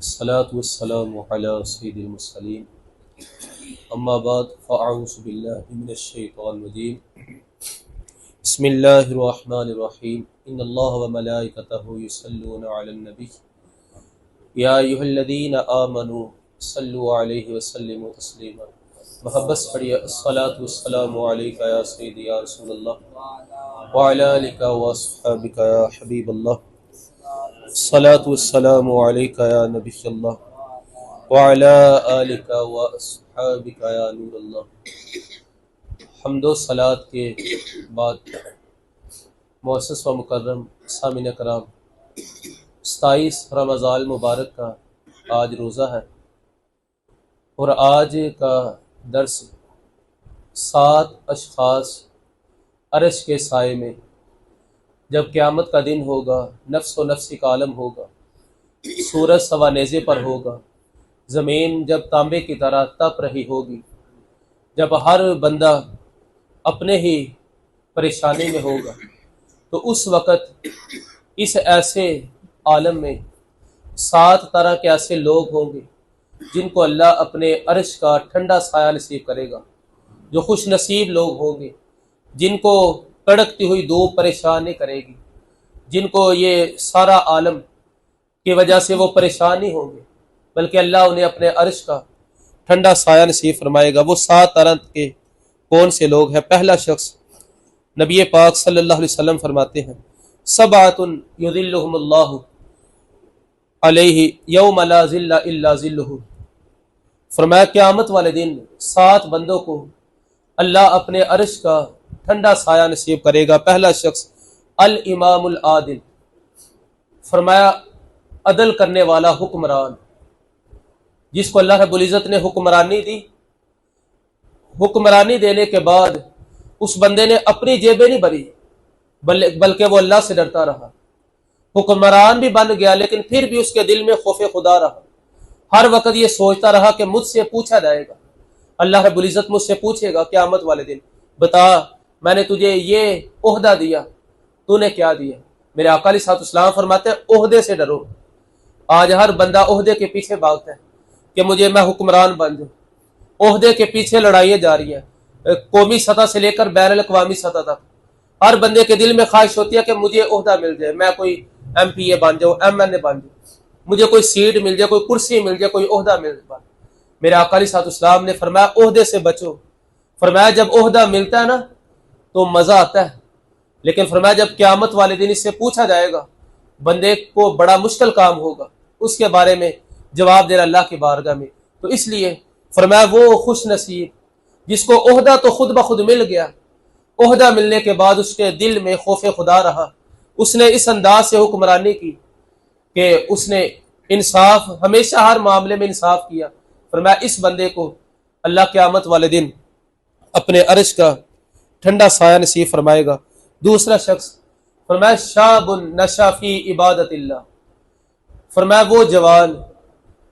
अस्सलातु वस्सलामु अला सय्यिदिल मुरसलीन अम्मा बाद फ़अऊज़ु बिल्लाहि मिनश शैतानिर रजीम बिस्मिल्लाहिर रहमानिर रहीम इन्नल्लाहा व मलाइकतहु युसल्लूना अलन नबी या अय्युहल्लज़ीना आमनू सल्लु अलैहि व सल्लिमू तस्लीमा। मोहब्बत से पढ़िए अस्सलातु वस्सलामु अलैका या सय्यदी या रसूलल्लाह व अला आलिका व अस्हाबिका या हबीबल्लाह। अस्सलातु वस्सलामु अलैका या नबियल्लाह व अला आलिका व अस्हाबिका या नूरल्लाह। हम्दो सलात के बाद मुअस्सिस व मुकर्रम सामिन कराम, 27 रमज़ान मुबारक का आज रोज़ा है और आज का दर्स 7 अशख़ास अर्श के साए में, जब क़यामत का दिन होगा, नफ्स व नफ्सी का आलम होगा, सूरज सवा नेज़े पर होगा, ज़मीन जब तांबे की तरह तप रही होगी, जब हर बंदा अपने ही परेशानी में होगा, तो उस वक़्त इस ऐसे आलम में 7 तरह के ऐसे लोग होंगे जिनको अल्लाह अपने अर्श का ठंडा साया नसीब करेगा। जो खुश नसीब लोग होंगे, जिनको कड़कती हुई धूप परेशान नहीं करेगी, जिनको ये सारा आलम की वजह से वो परेशान नहीं होंगे, बल्कि अल्लाह उन्हें अपने अर्श का ठंडा साया नसीब फरमाएगा। वो 7 तरह के कौन से लोग हैं? पहला शख्स, नबी पाक सल्लल्लाहु अलैहि वसल्लम फरमाते हैं, सबअतुन युज़िल्लुहुमुल्लाहु अलैहि यौम ला ज़िल्ला इल्ला ज़िल्लुहु। फरमाया क़यामत वाले दिन 7 बंदों को अल्लाह अपने अर्श का ठंडा साया नसीब करेगा। पहला शख्स अल इमामुल आदिल, फरमाया अदल करने वाला हुक्मरान, जिसको अल्लाह रब्बुल इज़्ज़त ने हुक्मरानी दी। हुक्मरानी देने के बाद उस बंदे ने अपनी जेबें नहीं भरी, बल्कि वो अल्लाह से डरता रहा। हुक्मरान भी बन गया, लेकिन फिर भी उसके दिल में खौफ खुदा रहा। हर वक्त ये सोचता रहा कि मुझसे पूछा जाएगा, अल्लाह रब्बुल इज़्ज़त मुझसे पूछेगा क़यामत वाले दिन, बता मैंने तुझे ये ओहदा दिया, तूने क्या दिया? मेरे आका अलैहिस्सलाम फरमाते हैं, ओहदे से डरो। आज हर बंदा ओहदे के पीछे भागता है कि मैं हुक्मरान बन जाऊं। ओहदे के पीछे लड़ाइयाँ जा रही हैं, कौमी सतह से लेकर बैनुल अक़वामी सतह तक। हर बंदे के दिल में ख्वाहिश होती है कि मुझे ओहदा मिल जाए, मैं कोई MPA बन जाऊँ, MNA बन जाऊँ, मुझे कोई सीट मिल जाए, कोई कुर्सी मिल जाए, कोई ओहदा मिल जाए। मेरे आका अलैहिस्सलाम ने फरमाया ओहदे से बचो। फरमाया जब ओहदा मिलता है ना तो मज़ा आता है, लेकिन फरमाया जब क़यामत वाले दिन इससे पूछा जाएगा, बंदे को बड़ा मुश्किल काम होगा उसके बारे में जवाब देना अल्लाह की बारगाह में। तो इसलिए फरमाया वो खुश नसीब जिसको ओहदा तो खुद ब खुद मिल गया, ओहदा मिलने के बाद उसके दिल में खौफ खुदा रहा, उसने इस अंदाज से हुक्मरानी की कि उसने इंसाफ, हमेशा हर मामले में इंसाफ किया। फरमाया इस बंदे को अल्लाह क़यामत वाले दिन अपने अर्श का ठंडा साया नसीब फरमाएगा। दूसरा शख्स फरमाया शाबुन नशा फी इबादतिल्लाह, फरमाया वो जवान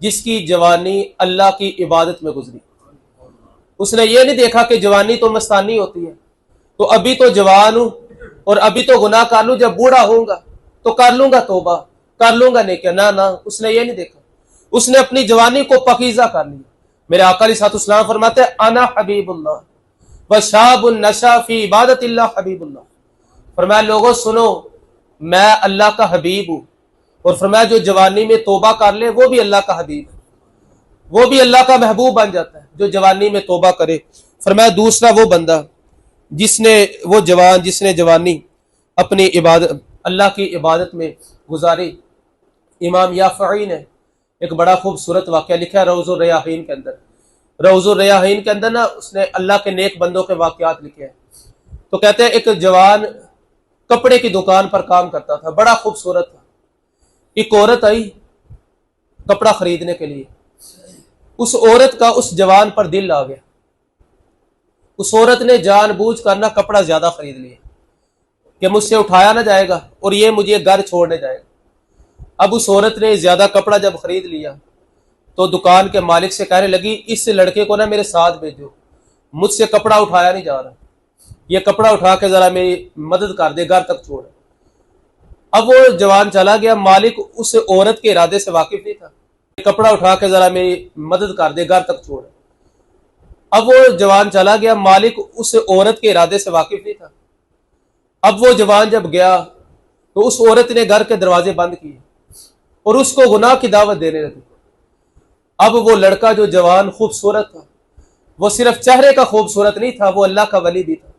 जिसकी जवानी अल्लाह की इबादत में गुजरी। उसने ये नहीं देखा कि जवानी तो मस्तानी होती है, तो अभी तो जवान हूं और अभी तो गुनाह कर लूं, जब बूढ़ा होऊंगा तो कर लूंगा तौबा, कर लूंगा नहीं क्या, ना उसने ये नहीं देखा। उसने अपनी जवानी को पकीज़ा कर लिया। मेरे आका अलैहिस्सलाम फरमाते हैं, अना हबीबुल्लाह व शाबुन नशा फी इबादतिल्लाह हबीबुल्लाह। फरमाया लोगों सुनो, मैं अल्लाह का हबीब हूँ, और फरमाया जो जवानी में तौबा कर ले वो भी अल्लाह का हबीब है, वो भी अल्लाह का महबूब बन जाता है जो जवानी में तौबा करे। फरमाया दूसरा वो बंदा जिसने जवानी अपनी इबादत, अल्लाह की इबादत में गुजारी। इमाम याफ़ई ने एक बड़ा खूबसूरत वाक़या लिखा है रौज़ुर रयाहीन के अंदर। रौज़ुर रयाहीन के अंदर ना उसने अल्लाह के नेक बंदों के वाक़यात लिखे हैं। तो कहते हैं एक जवान कपड़े की दुकान पर काम करता था, बड़ा खूबसूरत था। एक औरत आई कपड़ा खरीदने के लिए, उस औरत का उस जवान पर दिल आ गया। उस औरत ने जानबूझ कर ना कपड़ा ज्यादा खरीद लिया कि मुझसे उठाया ना जाएगा और ये मुझे घर छोड़ने जाएगा। अब उस औरत ने ज्यादा कपड़ा जब खरीद लिया तो दुकान के मालिक से कहने लगी, इस लड़के को ना मेरे साथ भेजो, मुझसे कपड़ा उठाया नहीं जा रहा, ये कपड़ा उठा के जरा मेरी मदद कर दे, घर तक छोड़। अब वो जवान चला गया। मालिक उस औरत के इरादे से वाकिफ नहीं था। कपड़ा उठा के जरा मेरी मदद कर दे, घर तक छोड़। अब वो जवान चला गया, मालिक उस औरत के इरादे से वाकिफ नहीं था। अब वो जवान जब गया तो उस औरत ने घर के दरवाजे बंद किए और उसको गुनाह की दावत देने लगी। अब वो लड़का जो जवान खूबसूरत था, वो सिर्फ चेहरे का खूबसूरत नहीं था, वो अल्लाह का वली भी था।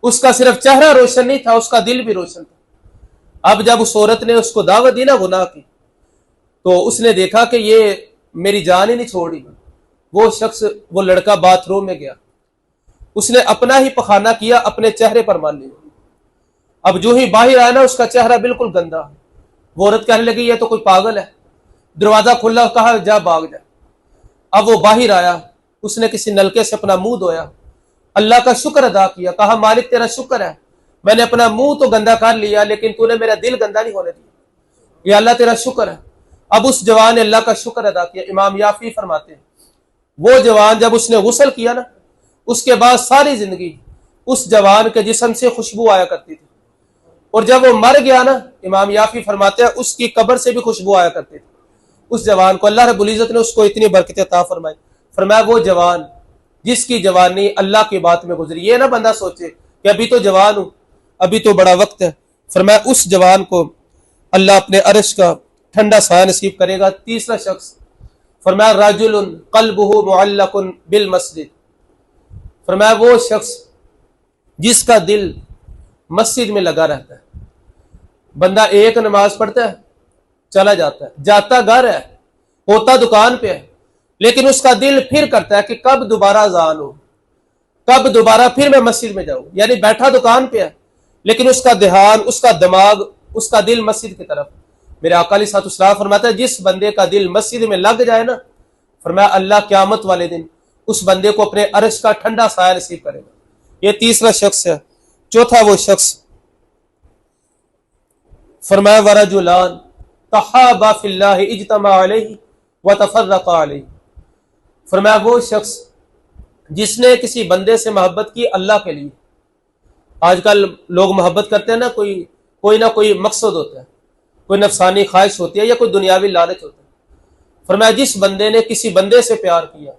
उसका सिर्फ चेहरा रोशन नहीं था, उसका दिल भी रोशन था। अब जब उस औरत ने उसको दावत दी ना गुनाह की, तो उसने देखा कि ये मेरी जान ही नहीं छोड़ी। वो शख्स, वो लड़का बाथरूम में गया, उसने अपना ही पखाना किया, अपने चेहरे पर मान लिया। अब जो ही बाहर आया ना, उसका चेहरा बिल्कुल गंदा। वो औरत कहने लगी ये तो कोई पागल है। दरवाजा खुला, कहा जा भाग जा। अब वो बाहर आया, उसने किसी नलके से अपना मुंह धोया, अल्लाह का शुक्र अदा किया, कहा मालिक तेरा शुक्र है, मैंने अपना मुंह तो गंदा कर लिया लेकिन तूने मेरा दिल गंदा नहीं होने दिया, ये अल्लाह तेरा शुक्र है। अब उस जवान ने अल्लाह का शुक्र अदा किया। इमाम याफी फरमाते हैं वो जवान जब उसने गुस्ल किया ना, उसके बाद सारी जिंदगी उस जवान के जिस्म से खुशबू आया करती थी। और जब वो मर गया ना, इमाम याफी फरमाते हैं उसकी कब्र से भी खुशबू आया करती थी। उस जवान को अल्लाह रब्बुल इज्जत ने उसको इतनी बरकत अता फरमाई। फरमाया वो जवान जिसकी जवानी अल्लाह की बात में गुजरी। ये ना बंदा सोचे कि अभी तो जवान हूं, अभी तो बड़ा वक्त है। फरमाया उस जवान को अल्लाह अपने अर्श का ठंडा साया नसीब करेगा। तीसरा शख्स फरमाया राजुलुन कल्बुहु मुअल्लकुन बिल मस्जिद। फरमाया वो शख्स जिसका दिल मस्जिद में लगा रहता है। बंदा एक नमाज पढ़ता है, चला जाता है, जाता घर है, होता दुकान पे है, लेकिन उसका दिल फिर करता है कि कब दोबारा अज़ान हो, कब दोबारा फिर मैं मस्जिद में जाऊं। यानी बैठा दुकान पे है लेकिन उसका ध्यान, उसका दिमाग, उसका दिल मस्जिद की तरफ। मेरे आका अलैहिस्सलाम फरमाता है जिस बंदे का दिल मस्जिद में लग जाए ना, फरमाया अल्लाह क़यामत वाले दिन उस बंदे को अपने अर्श का ठंडा साया नसीब करेगा। ये तीसरा शख्स है। चौथा वो शख्स फरमाया वरजुलान तहाबा फिल्लाहि इज्तमा अलैहि व तफर्रका अलैहि। फरमाया वो शख्स जिसने किसी बंदे से मोहब्बत की अल्लाह के लिए। आजकल लोग मोहब्बत करते हैं ना, कोई ना कोई मकसद होता है, कोई नफसानी ख्वाहिश होती है या कोई दुनियावी लालच होता है। फरमाया जिस बंदे ने किसी बंदे से प्यार किया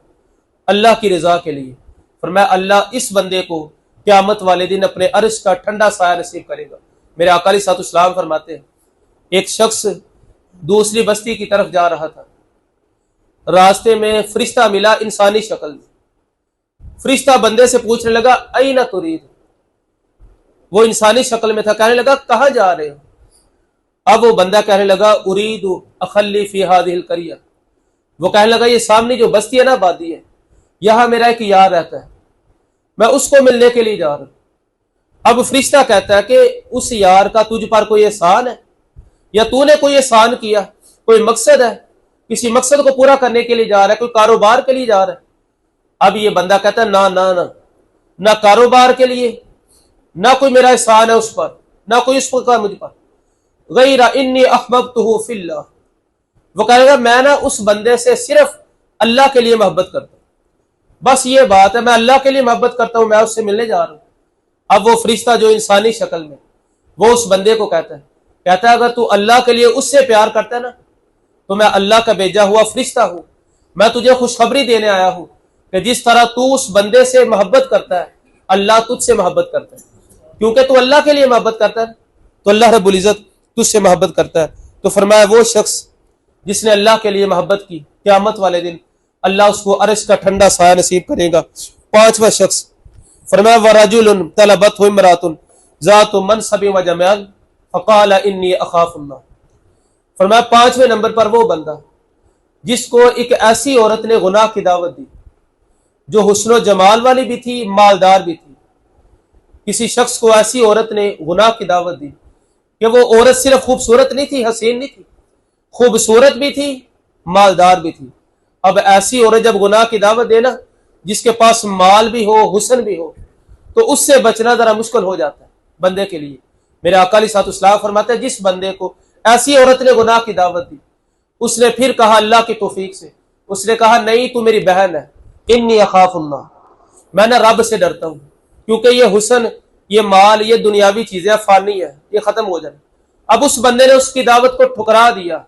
अल्लाह की रजा के लिए, फरमाया अल्लाह इस बंदे को क़यामत वाले दिन अपने अर्श का ठंडा साया नसीब करेगा। मेरे आका अलैहिस्सलाम फरमाते हैं एक शख्स दूसरी बस्ती की तरफ जा रहा था, रास्ते में फरिश्ता मिला इंसानी शक्ल में। फरिश्ता बंदे से पूछने लगा अयना तुरीद। वो इंसानी शक्ल में था, कहने लगा कहां जा रहे हो। अब वो बंदा कहने लगा उरीदु अखल्ली फी हादिहिल करिया। वो कहने लगा ये सामने जो बस्ती है ना, आबादी है, यहां मेरा एक यार रहता है, मैं उसको मिलने के लिए जा रहा हूं। अब फरिश्ता कहता है कि उस यार का तुझ पर कोई एहसान है या तूने कोई एहसान किया, कोई मकसद है, किसी मकसद को पूरा करने के लिए जा रहा है, कोई कारोबार के लिए जा रहा है। अब ये बंदा कहता है ना ना ना, ना कारोबार के लिए, ना कोई मेरा एहसान है उस पर, ना कोई उस पर मुझ पर। गैरा इन्नी अहबब्तुहु फिल्लाह। वो कहेगा मैं ना उस बंदे से सिर्फ अल्लाह के लिए मोहब्बत करता हूं, बस ये बात है, मैं अल्लाह के लिए मोहब्बत करता हूं, मैं उससे मिलने जा रहा हूं। अब वो फरिश्ता जो इंसानी शक्ल में, वो उस बंदे को कहता है अगर तू अल्लाह के लिए उससे प्यार करता है ना, तो मैं अल्लाह का भेजा हुआ फरिश्ता हूं, मैं तुझे खुशखबरी देने आया हूं कि जिस तरह तू उस बंदे से मोहब्बत करता है अल्लाह तुझसे मोहब्बत करता है। क्योंकि तू अल्लाह के लिए मोहब्बत करता है तो अल्लाह रब्बुल इज्जत तुझसे मोहब्बत करता है। तो फरमाया वो शख्स जिसने अल्लाह के लिए मोहब्बत की, क़यामत वाले दिन अल्लाह उसको अर्श का ठंडा साया नसीब करेगा। पांचवा शख्स फरमाया वरजुलुन तलबतहु इम्रातुन ज़ातु मनसबिन व जमाल फ़क़ाल इन्नी अख़ाफ़ुल्लाह। फरमाया पांचवें नंबर पर वो बंदा जिसको एक ऐसी औरत ने गुनाह की दावत दी जो हुस्न जमाल वाली भी थी, मालदार भी थी। किसी शख्स को ऐसी औरत ने गुनाह की दावत दी कि वो औरत सिर्फ खूबसूरत नहीं थी, हसीन नहीं थी, खूबसूरत भी थी, मालदार भी थी। अब ऐसी औरत जब गुनाह की दावत देना, जिसके पास माल भी हो, हुस्न भी हो, तो उससे बचना जरा मुश्किल हो जाता है बंदे के लिए। मेरे आका अलैहिस्सलाम फरमाते हैं जिस बंदे को ऐसी औरत ने गुनाह की दावत दी, उसने फिर कहा अल्लाह की तौफीक से, उसने कहा नहीं तू मेरी बहन है, इन्नी अखाफुल्लाह, मैं ना रब से डरता हूं, क्योंकि ये हुस्न, ये माल, ये दुनियावी चीजें फानी है, ये खत्म हो जाए। अब उस बंदे ने उसकी दावत को ठुकरा दिया,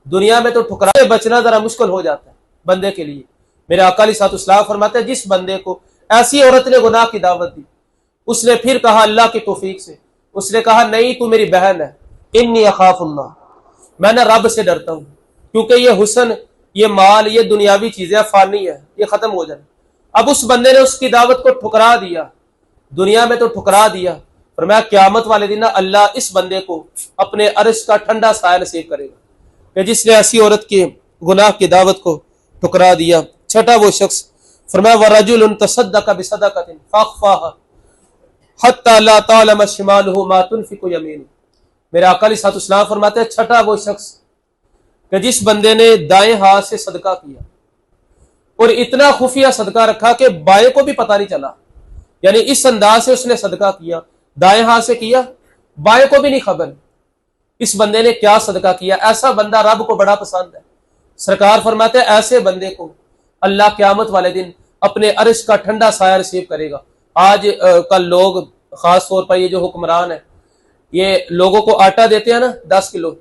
दुनिया में तो ठुकरा से बचना जरा मुश्किल हो जाता है बंदे के लिए। मेरे आका अलैहिस्सलाम फरमाते हैं, जिस बंदे को ऐसी औरत ने गुनाह की दावत दी, उसने फिर कहा अल्लाह की तौफीक से, उसने कहा नहीं तू मेरी बहन है, इन्नी अखाफुल्लाह, मैं ना रब से डरता हूं, क्योंकि ये हुस्न, ये माल, ये दुनियावी चीजें फानी है, ये खत्म हो जाए। अब उस बंदे ने उसकी दावत को ठुकरा दिया, दुनिया में तो ठुकरा दिया, पर मैं क़यामत वाले दिन ना अल्लाह इस बंदे को अपने अर्श का ठंडा साया नसीब करेगा कि जिसने ऐसी औरत के गुनाह की दावत को ठुकरा दिया। छठा वो शख्स, फरमाया वरजुलुन तसद्दक़ बिसदक़तिन फ़अख़फ़ाहा हत्ता ला तअलम शिमालुहु मा तुनफ़िक़ु यमीनुहु। मेरे आका अलैहिस्सलाम फरमाते हैं, छठा वो शख्स कि जिस बंदे ने दाएं हाथ से सदका किया और इतना खुफिया सदका रखा कि बाएं को भी पता नहीं चला, यानी इस अंदाज से उसने सदका किया, दाएं हाथ से किया, बाएं को भी नहीं खबर इस बंदे ने क्या सदका किया। ऐसा बंदा रब को बड़ा पसंद है। सरकार फरमाते हैं ऐसे बंदे को अल्लाह क़यामत वाले दिन अपने अर्श का ठंडा साया नसीब करेगा। आज कल लोग, खास तौर पर ये जो हुक्मरान है, ये लोगों को आटा देते हैं ना 10 किलो,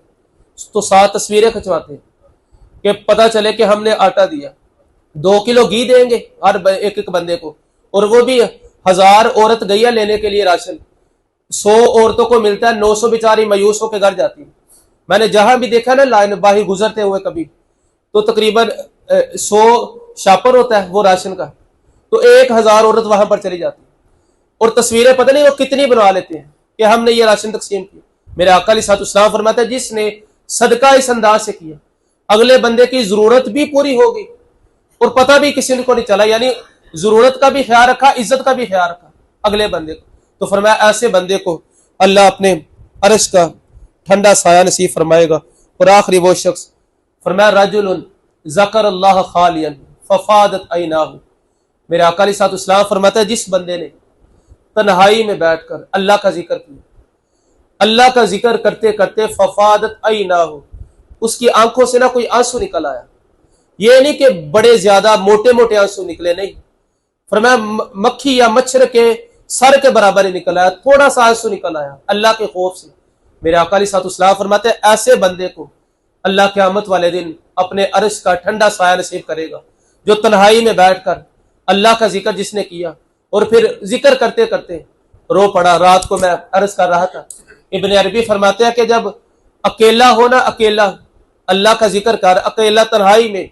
तो 7 तस्वीरें खिंचवाते हैं कि पता चले कि हमने आटा दिया। 2 किलो घी देंगे हर एक एक बंदे को, और वो भी 1000 औरत गैया लेने के लिए राशन, 100 औरतों को मिलता है, 900 बेचारी मायूस होकर घर जाती है। मैंने जहां भी देखा ना लाइन बाही गुजरते हुए कभी, तो तकरीबन 100 शापर होता है वो राशन का, तो 1000 औरत वहां पर चली जाती है, और तस्वीरें पता नहीं वो कितनी बनवा लेते हैं कि हमने ये राशन तकसीम किया। मेरे आका अलैहिस्सलाम फरमाते हैं, जिसने सदका इस अंदाज से किया, अगले बंदे की जरूरत भी पूरी होगी और पता भी किसी को नहीं चला, यानी जरूरत का भी ख्याल रखा, इज्जत का भी ख्याल रखा अगले बंदे को। तो फरमाया ऐसे बंदे को अल्लाह अपने अर्श का ठंडा साया नसीब फरमाएगा। और आखिरी वो शख्स, फरमाया रजुलुन ज़करल्लाह खालियन फफादत ऐनाहु। मेरे आका अलैहिस्सलाम फरमाता है, जिस बंदे ने तन्हाई में बैठकर अल्लाह का जिक्र किया, अल्लाह का जिक्र करते करते फफादत ऐनाहु, उसकी आंखों से ना कोई आंसू निकल आया। ये नहीं कि बड़े ज्यादा मोटे मोटे आंसू निकले, नहीं, फरमाया मक्खी या मच्छर के सर के बराबर ही निकल आया, थोड़ा सा आंसू निकल आया अल्लाह के खौफ से। मेरे आका अलैहिस्सलाम फरमाते हैं, ऐसे बंदे को अल्लाह क़यामत वाले दिन अपने अर्श का ठंडा साया नसीब करेगा, जो तन्हाई में बैठकर अल्लाह का जिक्र जिसने किया और फिर जिक्र करते करते रो पड़ा। रात को मैं अर्ज कर रहा था, इब्न अरबी फरमाते हैं कि जब अकेला हो ना, अकेला अल्लाह का जिक्र कर, अकेला तन्हाई में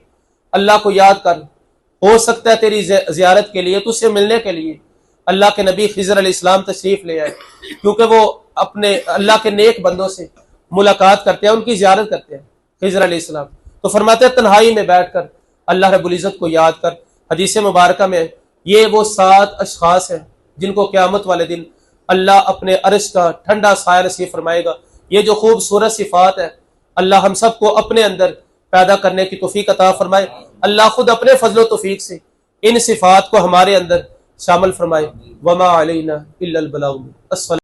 अल्लाह को याद कर, हो सकता है तेरी जियारत के लिए, तुझसे मिलने के लिए अल्लाह के नबी खिज़र अलैहिस्सलाम तशरीफ ले आए, क्योंकि वो अपने अल्लाह के नेक बंदों से मुलाकात करते हैं, उनकी जियारत करते हैं खिज़र अलैहिस्सलाम। तो फरमाते हैं तन्हाई में बैठकर अल्लाह रब्बुल इज़्ज़त को याद कर। हदीस मुबारक में ये वो 7 अशखास हैं जिनको क़यामत वाले दिन अल्लाह अपने अर्श का ठंडा साया नसीब फरमाएगा। ये जो खूबसूरत सिफात है, अल्लाह हम सबको अपने अंदर पैदा करने की तौफीक अता फरमाए। अल्लाह खुद अपने फजलो तौफीक से इन सिफात को हमारे अंदर शामिल फरमाए। वमा अलैना इल्लल बलाग।